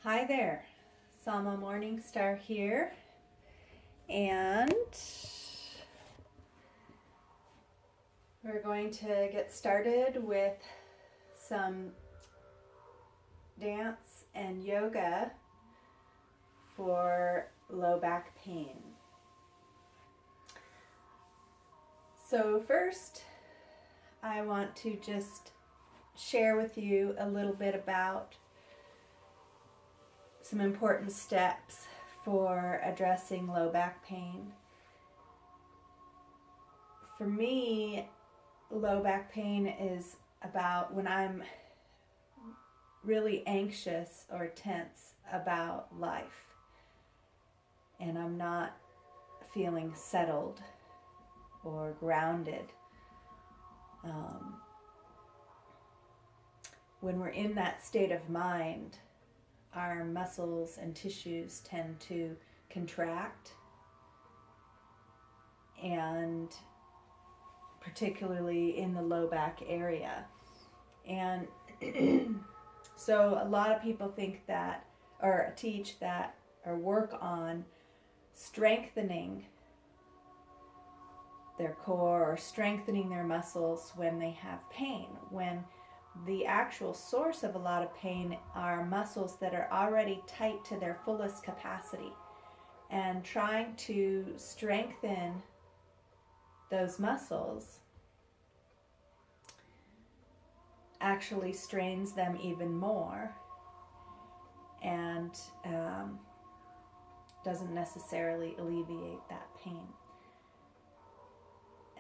Hi there, Sama Morningstar here, and we're going to get started with some dance and yoga for low back pain. So first, I want to just share with you a little bit about some important steps for addressing low back pain. For me, low back pain is about when I'm really anxious or tense about life and I'm not feeling settled or grounded. When we're in that state of mind, our muscles and tissues tend to contract, and particularly in the low back area. And so a lot of people think that, or teach that, or work on strengthening their core or strengthening their muscles when they have pain, when the actual source of a lot of pain are muscles that are already tight to their fullest capacity. And trying to strengthen those muscles actually strains them even more and doesn't necessarily alleviate that pain.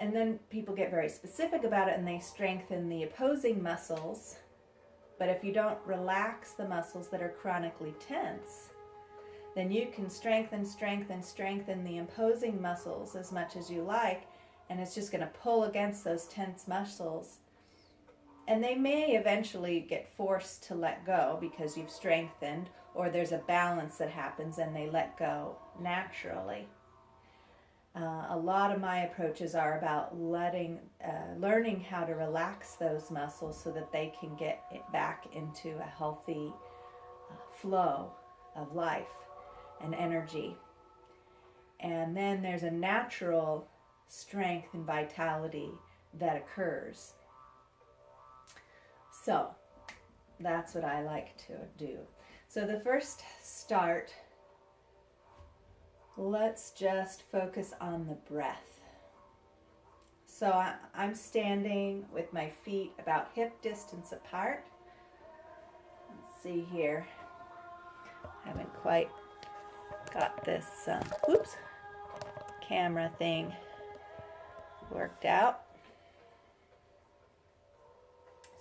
And then people get very specific about it and they strengthen the opposing muscles. But if you don't relax the muscles that are chronically tense, then you can strengthen the opposing muscles as much as you like, and it's just going to pull against those tense muscles. And they may eventually get forced to let go because you've strengthened, or there's a balance that happens and they let go naturally. A lot of my approaches are about learning how to relax those muscles so that they can get it back into a healthy flow of life and energy. And then there's a natural strength and vitality that occurs. So that's what I like to do. So the first start, let's just focus on the breath. So I'm standing with my feet about hip distance apart. Let's see here. I haven't quite got this camera thing worked out.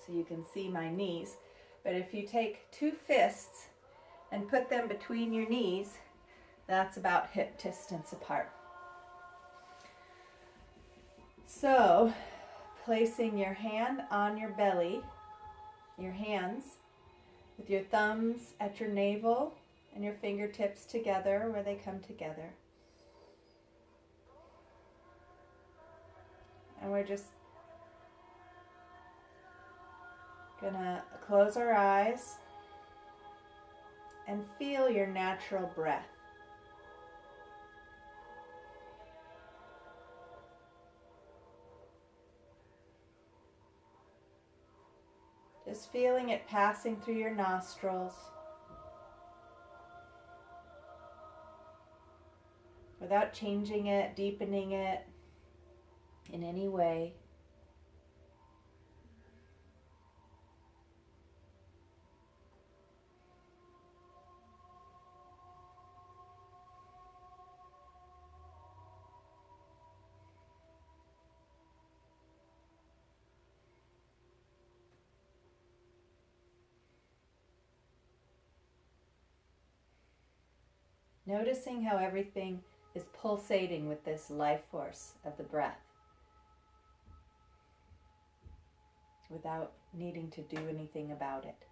So you can see my knees. But if you take two fists and put them between your knees, that's about hip distance apart. So, placing your hand on your belly, your hands, with your thumbs at your navel and your fingertips together where they come together. And we're just gonna close our eyes and feel your natural breath. Just feeling it passing through your nostrils without changing it, deepening it in any way. Noticing how everything is pulsating with this life force of the breath without needing to do anything about it.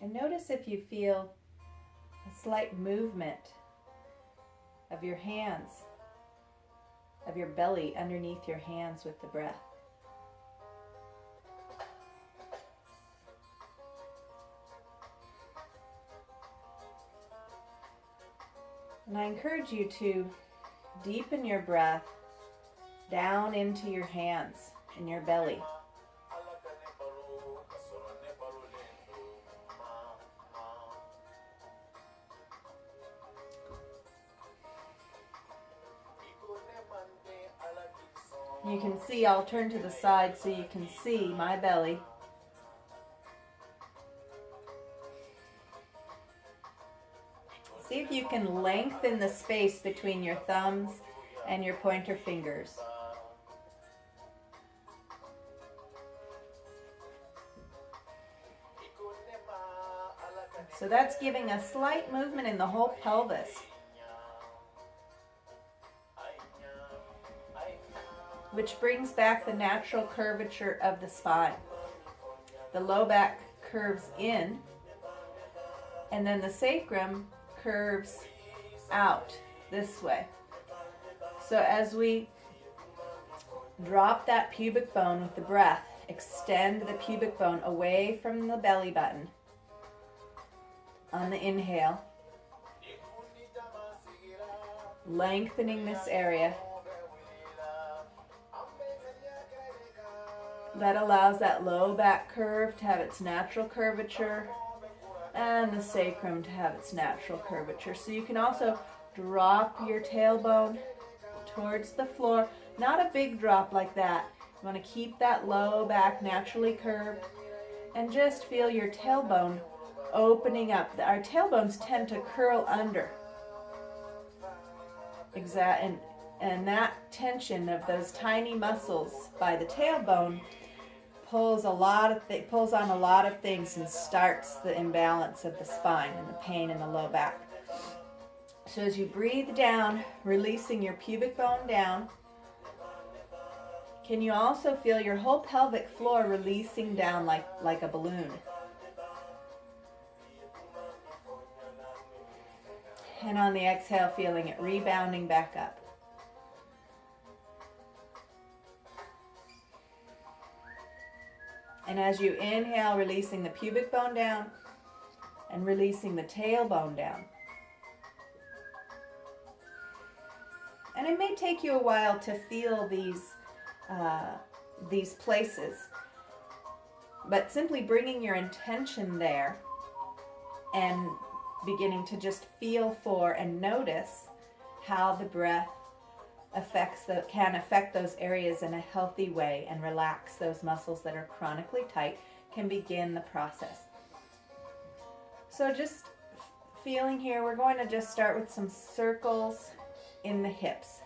And notice if you feel a slight movement of your hands of your belly underneath your hands with the breath. And I encourage you to deepen your breath down into your hands and your belly. You can see, I'll turn to the side so you can see my belly. See if you can lengthen the space between your thumbs and your pointer fingers. So that's giving a slight movement in the whole pelvis, which brings back the natural curvature of the spine. The low back curves in, and then the sacrum curves out this way. So as we drop that pubic bone with the breath, extend the pubic bone away from the belly button on the inhale, lengthening this area. That allows that low back curve to have its natural curvature and the sacrum to have its natural curvature. So you can also drop your tailbone towards the floor. Not a big drop like that. You want to keep that low back naturally curved and just feel your tailbone opening up. Our tailbones tend to curl under. And that tension of those tiny muscles by the tailbone pulls on a lot of things and starts the imbalance of the spine and the pain in the low back. So as you breathe down, releasing your pubic bone down, can you also feel your whole pelvic floor releasing down like a balloon? And on the exhale, feeling it rebounding back up. And as you inhale, releasing the pubic bone down and releasing the tailbone down. And it may take you a while to feel these places, but simply bringing your intention there and beginning to just feel for and notice how the breath can affect those areas in a healthy way and relax those muscles that are chronically tight can begin the process. So just feeling here, we're going to just start with some circles in the hips.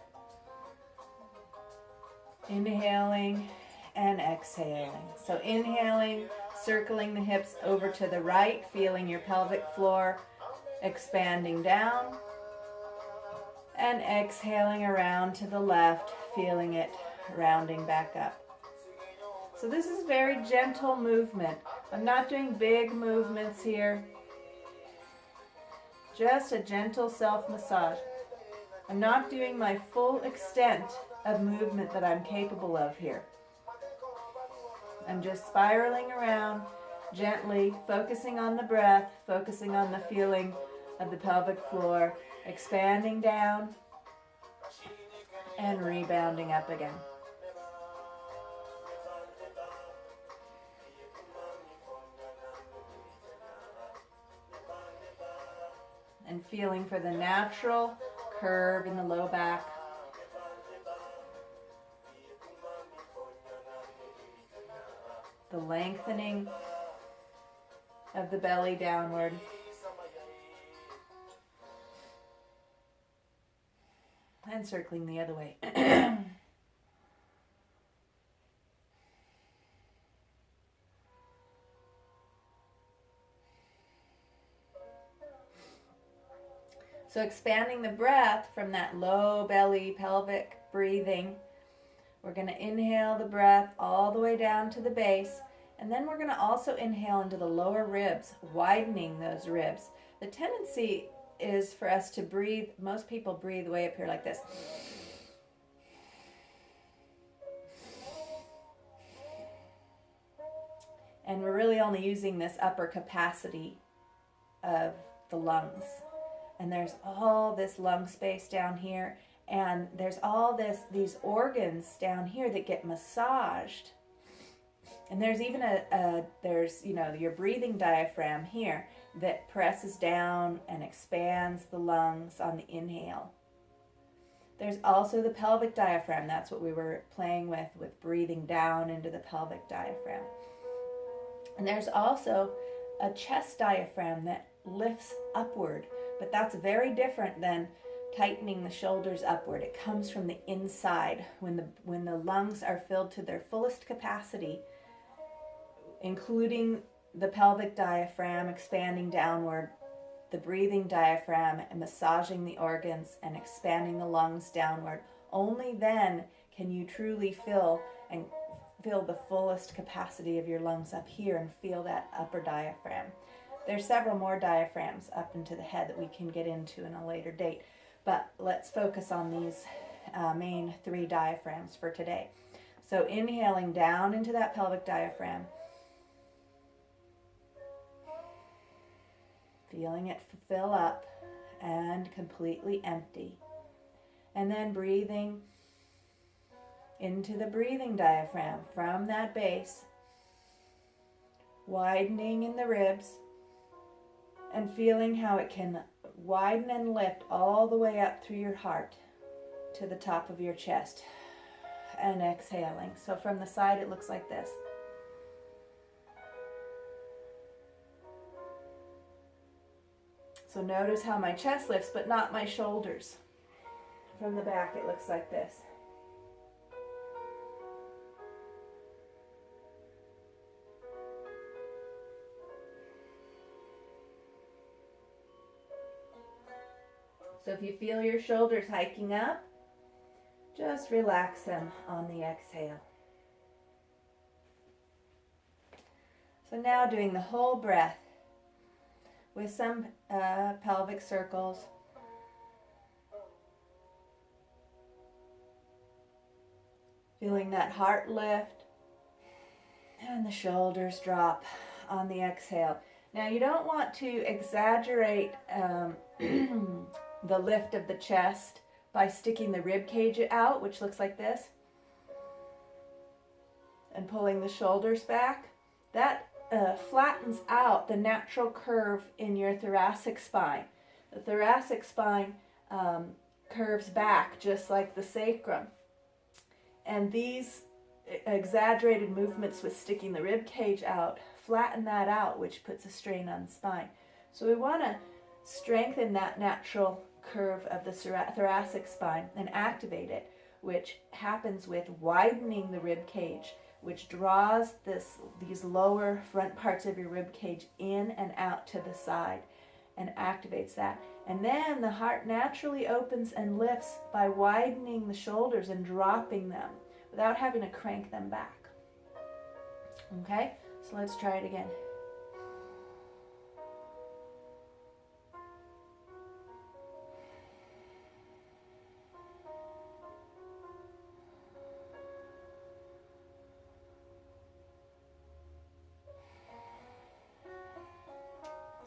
Inhaling and exhaling. So inhaling, circling the hips over to the right, feeling your pelvic floor expanding down. And exhaling around to the left, feeling it rounding back up. So this is very gentle movement. I'm not doing big movements here. Just a gentle self-massage. I'm not doing my full extent of movement that I'm capable of here. I'm just spiraling around gently, focusing on the breath, focusing on the feeling of the pelvic floor, expanding down and rebounding up again. And feeling for the natural curve in the low back. The lengthening of the belly downward. And circling the other way. So expanding the breath from that low belly pelvic breathing. We're going to inhale the breath all the way down to the base. And then we're going to also inhale into the lower ribs, widening those ribs. The tendency is for us to breathe, most people breathe way up here like this. And we're really only using this upper capacity of the lungs. And there's all this lung space down here, and there's all these organs down here that get massaged. And there's even there's your breathing diaphragm here that presses down and expands the lungs on the inhale. There's also the pelvic diaphragm. That's what we were playing with breathing down into the pelvic diaphragm. And there's also a chest diaphragm that lifts upward, but that's very different than tightening the shoulders upward. It comes from the inside. When the lungs are filled to their fullest capacity, including the pelvic diaphragm expanding downward, the breathing diaphragm and massaging the organs and expanding the lungs downward, only then can you truly feel the fullest capacity of your lungs up here and feel that upper diaphragm. There's several more diaphragms up into the head that we can get into in a later date, but let's focus on these main 3 diaphragms for today. So inhaling down into that pelvic diaphragm, feeling it fill up and completely empty, and then breathing into the breathing diaphragm from that base, widening in the ribs, and feeling how it can widen and lift all the way up through your heart to the top of your chest, and exhaling. So from the side it looks like this. So notice how my chest lifts, but not my shoulders. From the back it looks like this. So if you feel your shoulders hiking up, just relax them on the exhale. So now doing the whole breath with some pelvic circles. Feeling that heart lift and the shoulders drop on the exhale. Now you don't want to exaggerate the lift of the chest by sticking the rib cage out, which looks like this, and pulling the shoulders back. That flattens out the natural curve in your thoracic spine. The thoracic spine curves back just like the sacrum. And these exaggerated movements with sticking the rib cage out flatten that out, which puts a strain on the spine. So we want to strengthen that natural curve of the thoracic spine and activate it, which happens with widening the rib cage, which draws these lower front parts of your rib cage in and out to the side and activates that. And then the heart naturally opens and lifts by widening the shoulders and dropping them without having to crank them back. Okay, so let's try it again.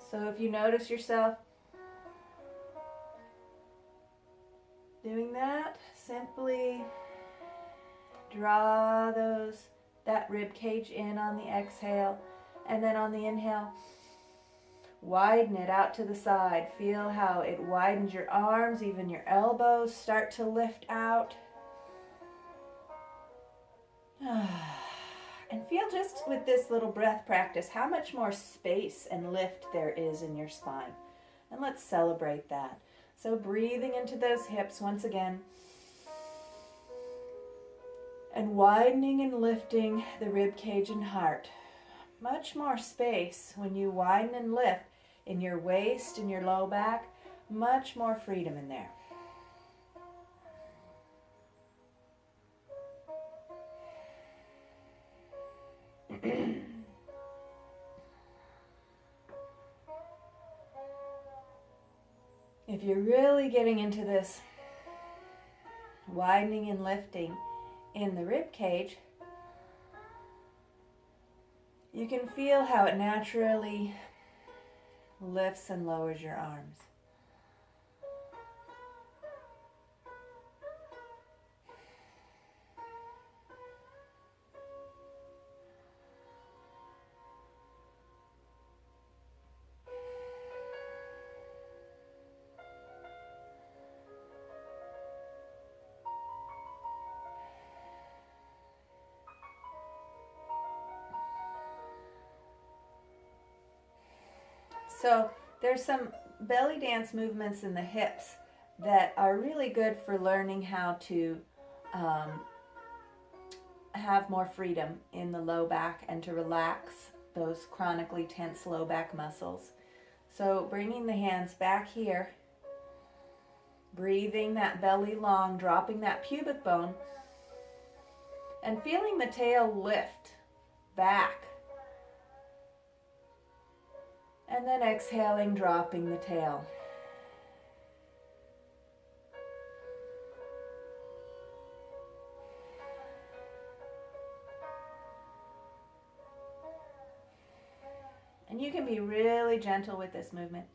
So if you notice yourself doing that, simply draw that rib cage in on the exhale, and then on the inhale, widen it out to the side. Feel how it widens your arms, even your elbows start to lift out. And feel just with this little breath practice how much more space and lift there is in your spine. And let's celebrate that. So breathing into those hips once again. And widening and lifting the rib cage and heart. Much more space when you widen and lift in your waist and your low back. Much more freedom in there. If you're really getting into this widening and lifting in the rib cage, You can feel how it naturally lifts and lowers your arms. So there's some belly dance movements in the hips that are really good for learning how to have more freedom in the low back and to relax those chronically tense low back muscles. So bringing the hands back here, breathing that belly long, dropping that pubic bone, and feeling the tail lift back. And then exhaling, dropping the tail. And you can be really gentle with this movement.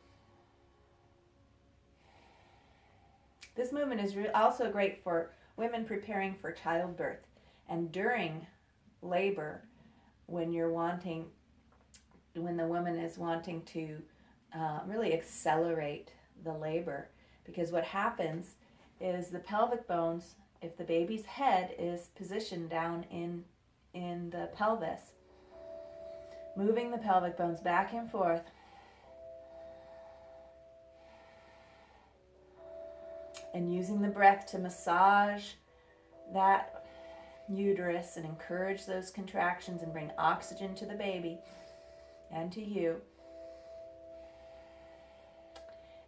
This movement is also great for women preparing for childbirth and during labor when the woman is wanting to really accelerate the labor. Because what happens is the pelvic bones, if the baby's head is positioned down in the pelvis, moving the pelvic bones back and forth, and using the breath to massage that uterus and encourage those contractions and bring oxygen to the baby and to you.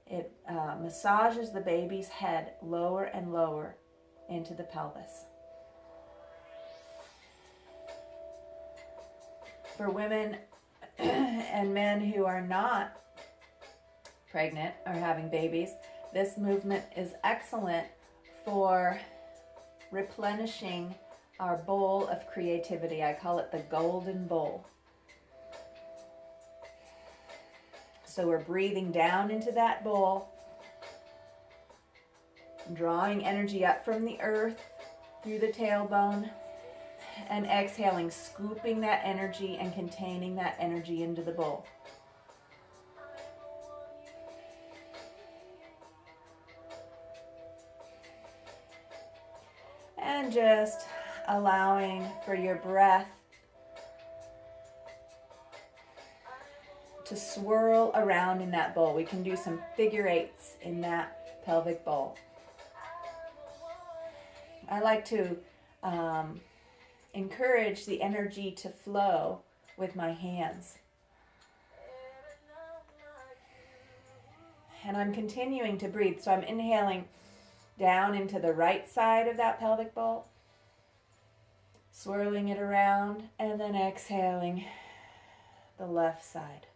It massages the baby's head lower and lower into the pelvis. For women and men who are not pregnant or having babies, this movement is excellent for replenishing our bowl of creativity. I call it the golden bowl. So we're breathing down into that bowl, drawing energy up from the earth through the tailbone, and exhaling, scooping that energy and containing that energy into the bowl. And just allowing for your breath to swirl around in that bowl. We can do some figure eights in that pelvic bowl. I like to encourage the energy to flow with my hands. And I'm continuing to breathe. So I'm inhaling down into the right side of that pelvic bowl, swirling it around, and then exhaling the left side.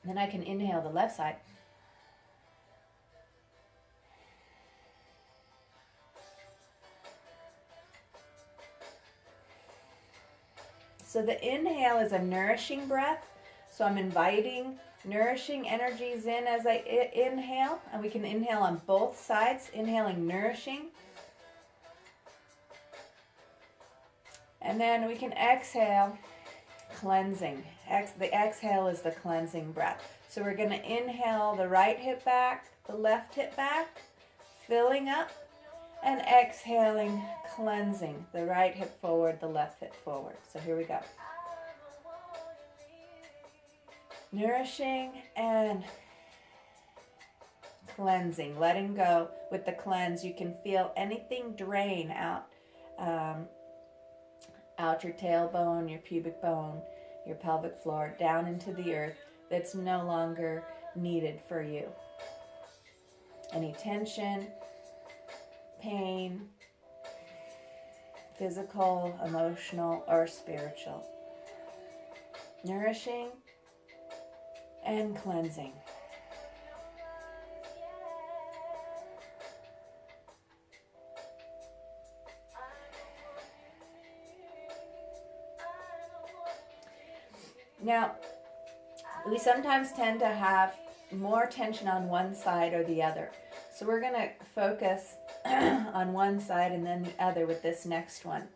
Then I can inhale the left side. So the inhale is a nourishing breath. So I'm inviting nourishing energies in as I inhale. And we can inhale on both sides, inhaling nourishing. And then we can exhale cleansing. The exhale is the cleansing breath. So we're going to inhale the right hip back, the left hip back, filling up, and exhaling, cleansing. The right hip forward, the left hip forward. So here we go. Nourishing and cleansing, letting go. With the cleanse, you can feel anything drain out your tailbone, your pubic bone, your pelvic floor, down into the earth that's no longer needed for you. Any tension, pain, physical, emotional, or spiritual. Nourishing and cleansing. Now, we sometimes tend to have more tension on one side or the other. So we're going to focus on one side and then the other with this next one.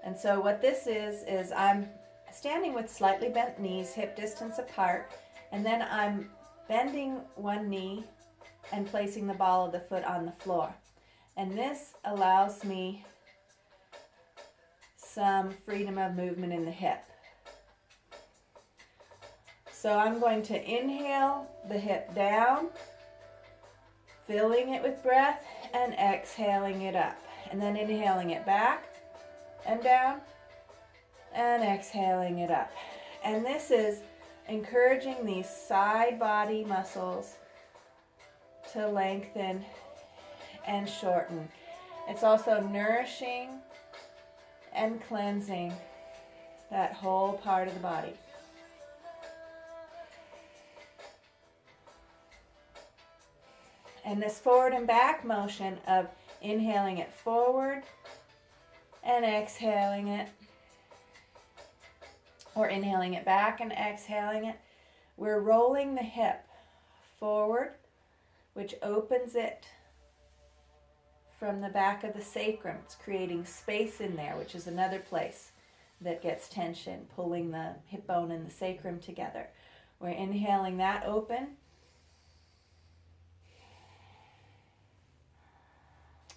And so what this is I'm standing with slightly bent knees, hip distance apart, and then I'm bending one knee and placing the ball of the foot on the floor. And this allows me some freedom of movement in the hip. So I'm going to inhale the hip down, filling it with breath, and exhaling it up. And then inhaling it back and down, and exhaling it up. And this is encouraging these side body muscles to lengthen and shorten. It's also nourishing and cleansing that whole part of the body. And this forward and back motion of inhaling it forward and exhaling it, or inhaling it back and exhaling it, we're rolling the hip forward, which opens it from the back of the sacrum. It's creating space in there, which is another place that gets tension, pulling the hip bone and the sacrum together. We're inhaling that open.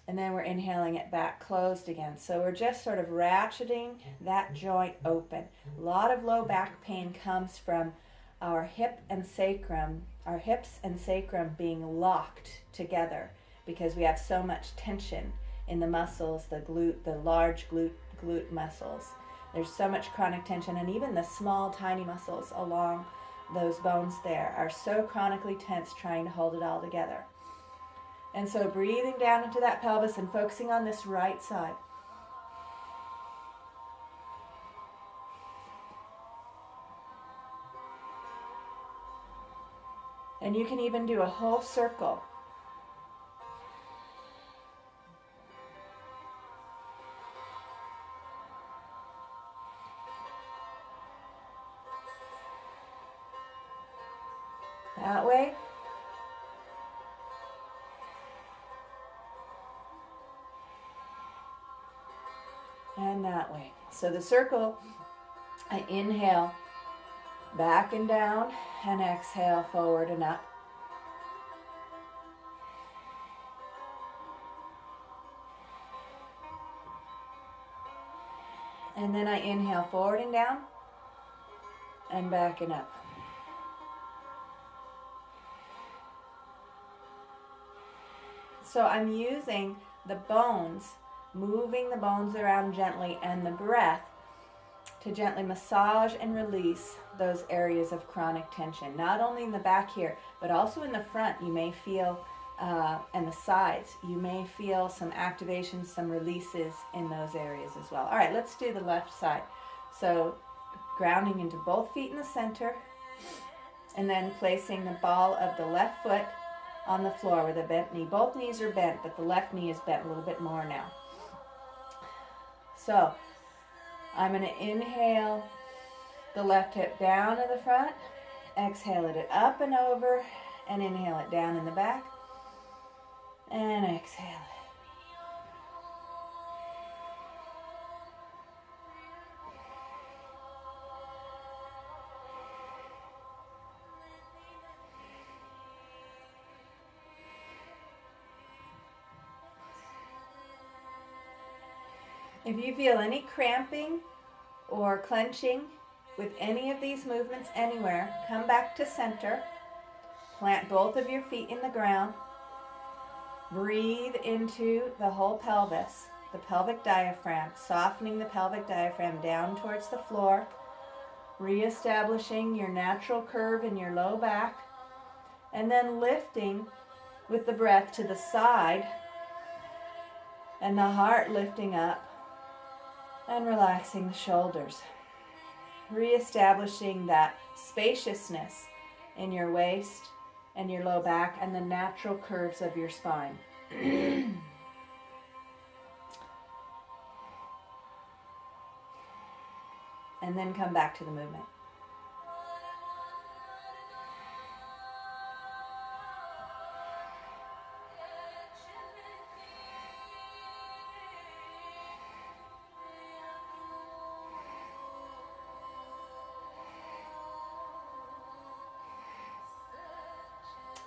And then we're inhaling it back closed again. So we're just sort of ratcheting that joint open. A lot of low back pain comes from our hip and sacrum, our hips and sacrum being locked together because we have so much tension in the muscles, the glute, the large glute muscles. There's so much chronic tension, and even the small, tiny muscles along those bones there are so chronically tense, trying to hold it all together. And so breathing down into that pelvis and focusing on this right side. And you can even do a whole circle. That way. And that way. So the circle, I inhale back and down and exhale forward and up. And then I inhale forward and down and back and up. So I'm using the bones, moving the bones around gently, and the breath to gently massage and release those areas of chronic tension. Not only in the back here, but also in the front. You may feel, and the sides, you may feel some activations, some releases in those areas as well. All right, let's do the left side. So grounding into both feet in the center, and then placing the ball of the left foot on the floor with a bent knee. Both knees are bent, but the left knee is bent a little bit more now. So I'm going to inhale the left hip down to the front, exhale it up and over, and inhale it down in the back, and exhale it. If you feel any cramping or clenching with any of these movements anywhere, come back to center. Plant both of your feet in the ground. Breathe into the whole pelvis, the pelvic diaphragm, softening the pelvic diaphragm down towards the floor, reestablishing your natural curve in your low back, and then lifting with the breath to the side, and the heart lifting up, and relaxing the shoulders. Reestablishing that spaciousness in your waist and your low back and the natural curves of your spine. And then come back to the movement.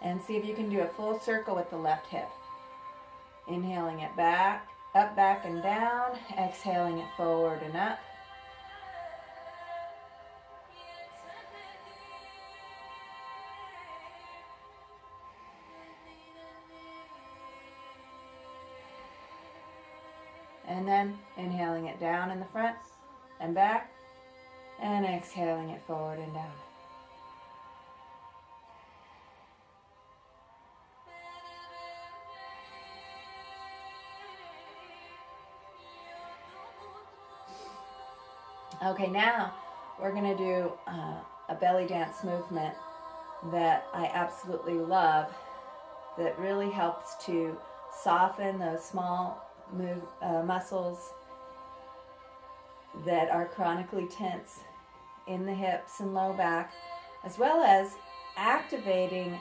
And see if you can do a full circle with the left hip. Inhaling it back, up, back, and down. Exhaling it forward and up. And then inhaling it down in the front and back. And exhaling it forward and down. Okay, now we're going to do a belly dance movement that I absolutely love, that really helps to soften those small muscles that are chronically tense in the hips and low back, as well as activating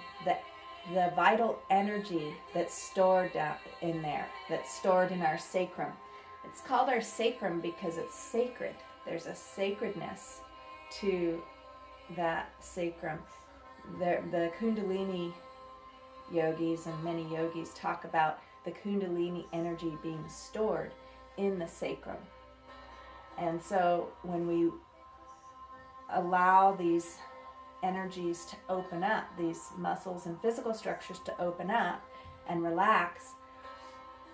the vital energy that's stored down in there, that's stored in our sacrum. It's called our sacrum because it's sacred. There's a sacredness to that sacrum. The Kundalini yogis and many yogis talk about the Kundalini energy being stored in the sacrum. And so when we allow these energies to open up, these muscles and physical structures to open up and relax,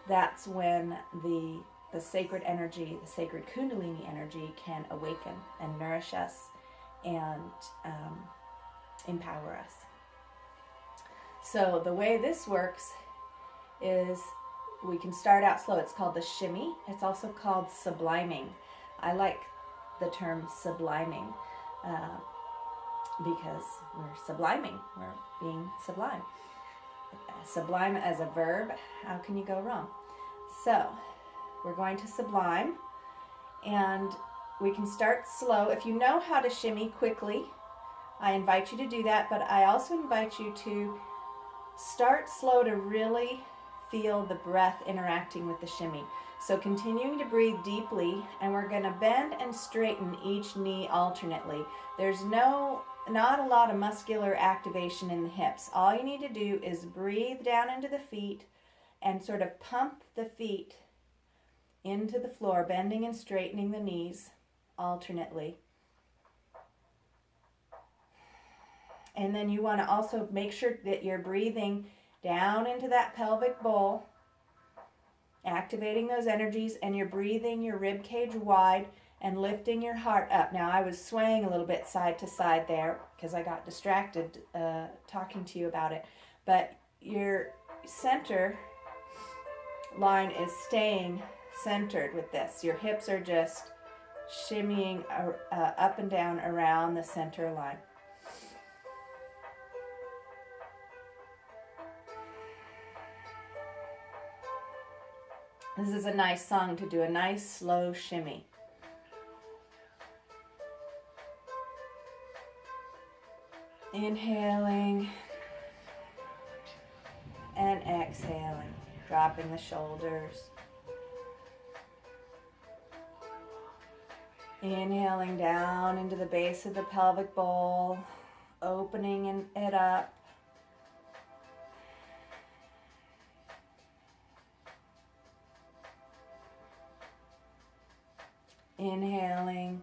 that's when the sacred energy, the sacred Kundalini energy can awaken and nourish us and empower us. So the way this works is we can start out slow. It's called the shimmy. It's also called subliming. I like the term subliming because we're subliming. We're being sublime. Sublime as a verb, how can you go wrong? So we're going to sublime, and we can start slow. If you know how to shimmy quickly, I invite you to do that, but I also invite you to start slow to really feel the breath interacting with the shimmy. So continuing to breathe deeply, and we're going to bend and straighten each knee alternately. There's not a lot of muscular activation in the hips. All you need to do is breathe down into the feet and sort of pump the feet into the floor, bending and straightening the knees alternately. And then you want to also make sure that you're breathing down into that pelvic bowl, activating those energies, and you're breathing your rib cage wide and lifting your heart up. Now, I was swaying a little bit side to side there because I got distracted talking to you about it, but your center line is staying centered with this. Your hips are just shimmying up and down around the center line. This is a nice song to do a nice slow shimmy. Inhaling and exhaling, dropping the shoulders. Inhaling down into the base of the pelvic bowl, opening it up. Inhaling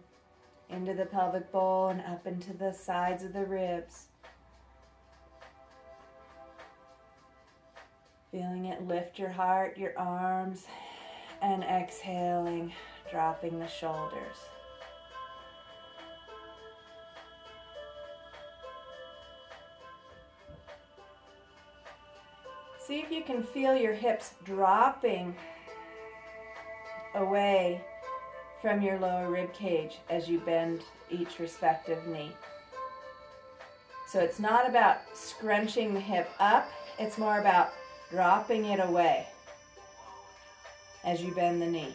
into the pelvic bowl and up into the sides of the ribs. Feeling it lift your heart, your arms, and exhaling, dropping the shoulders. See if you can feel your hips dropping away from your lower rib cage as you bend each respective knee. So it's not about scrunching the hip up, it's more about dropping it away as you bend the knee.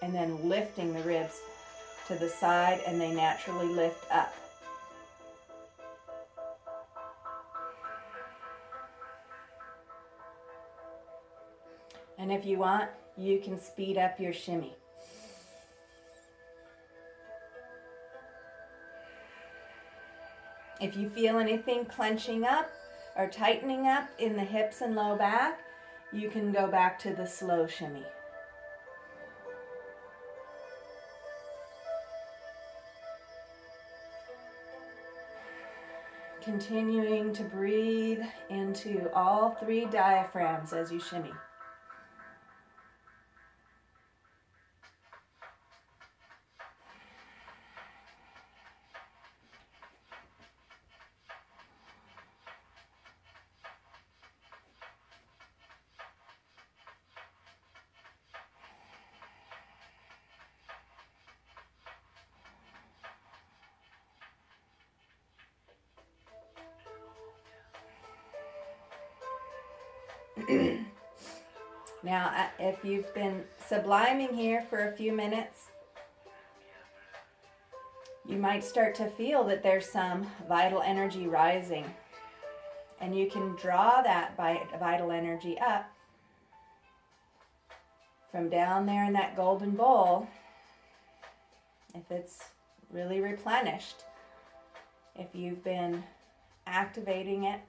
And then lifting the ribs to the side, and they naturally lift up. And if you want, you can speed up your shimmy. If you feel anything clenching up or tightening up in the hips and low back, you can go back to the slow shimmy. Continuing to breathe into all 3 diaphragms as you shimmy. Now, if you've been subliming here for a few minutes, you might start to feel that there's some vital energy rising. And you can draw that vital energy up from down there in that golden bowl, if it's really replenished. If you've been activating it,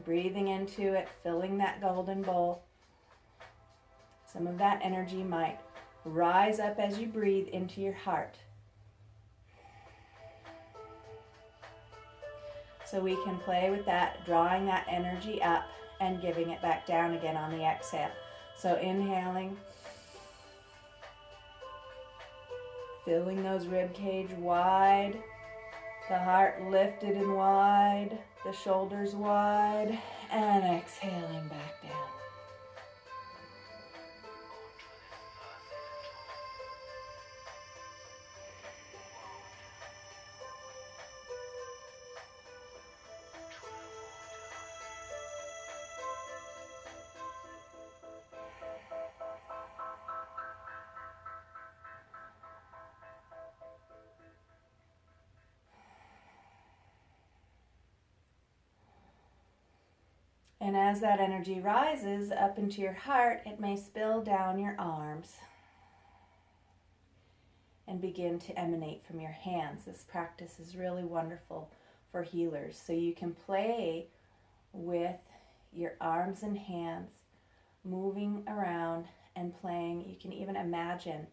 breathing into it, filling that golden bowl, some of that energy might rise up as you breathe into your heart. So we can play with that, drawing that energy up and giving it back down again on the exhale. So inhaling, filling those rib cage wide, the heart lifted and wide, the shoulders wide, and exhaling back down. And as that energy rises up into your heart, it may spill down your arms and begin to emanate from your hands. This practice is really wonderful for healers. So you can play with your arms and hands, moving around and playing. You can even imagine